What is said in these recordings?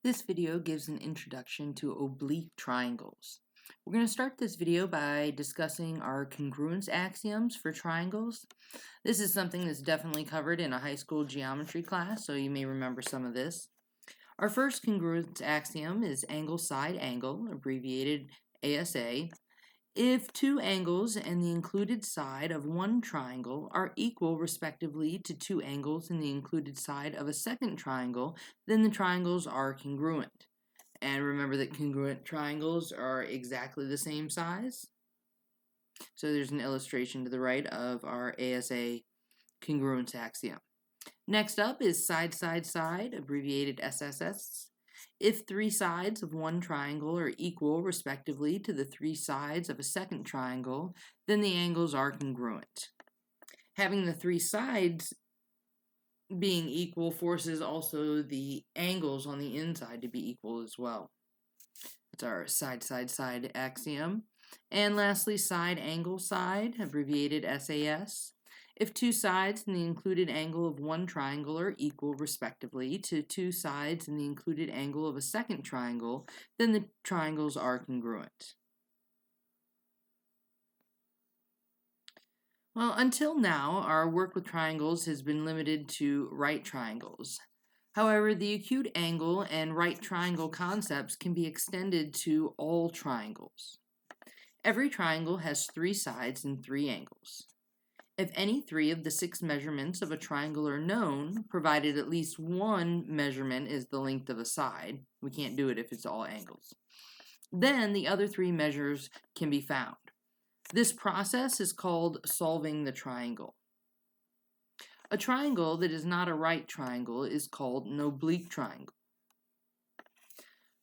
This video gives an introduction to oblique triangles. We're going to start this video by discussing our congruence axioms for triangles. This is something that's definitely covered in a high school geometry class, so you may remember some of this. Our first congruence axiom is angle side angle, abbreviated ASA. If two angles and the included side of one triangle are equal respectively to two angles and the included side of a second triangle, then the triangles are congruent. And remember that congruent triangles are exactly the same size. So there's an illustration to the right of our ASA congruence axiom. Next up is side, side, side, abbreviated SSS. If three sides of one triangle are equal respectively to the three sides of a second triangle, then the angles are congruent. Having the three sides being equal forces also the angles on the inside to be equal as well. That's our side, side, side axiom. And lastly, side, angle, side, abbreviated SAS. If two sides and the included angle of one triangle are equal respectively to two sides and the included angle of a second triangle, then the triangles are congruent. Well, until now, our work with triangles has been limited to right triangles. However, the acute angle and right triangle concepts can be extended to all triangles. Every triangle has three sides and three angles. If any three of the six measurements of a triangle are known, provided at least one measurement is the length of a side, we can't do it if it's all angles, then the other three measures can be found. This process is called solving the triangle. A triangle that is not a right triangle is called an oblique triangle.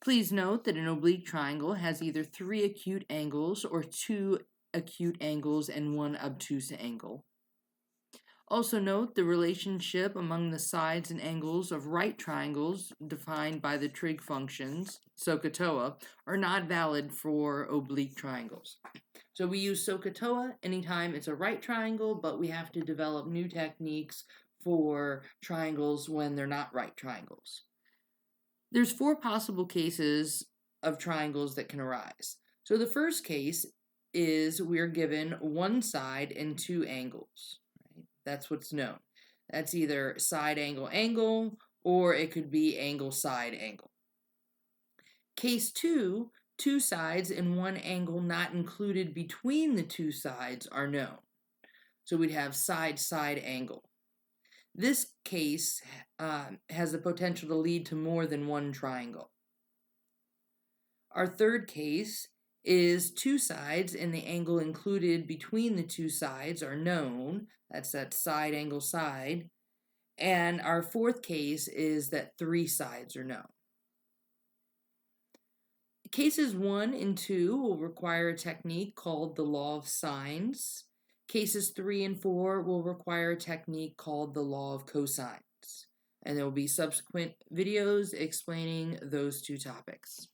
Please note that an oblique triangle has either three acute angles or two acute angles and one obtuse angle. Also note the relationship among the sides and angles of right triangles defined by the trig functions, SOHCAHTOA, are not valid for oblique triangles. So we use SOHCAHTOA anytime it's a right triangle, but we have to develop new techniques for triangles when they're not right triangles. There's four possible cases of triangles that can arise. So the first case is we're given one side and two angles. Right? That's what's known. That's either side angle angle, or it could be angle side angle. Case two, two sides and one angle not included between the two sides are known. So we'd have side side angle. This case has the potential to lead to more than one triangle. Our third case is two sides and the angle included between the two sides are known. That's that side angle side. And our fourth case is that three sides are known. Cases 1 and 2 will require a technique called the law of sines. Cases 3 and 4 will require a technique called the law of cosines. And there will be subsequent videos explaining those two topics.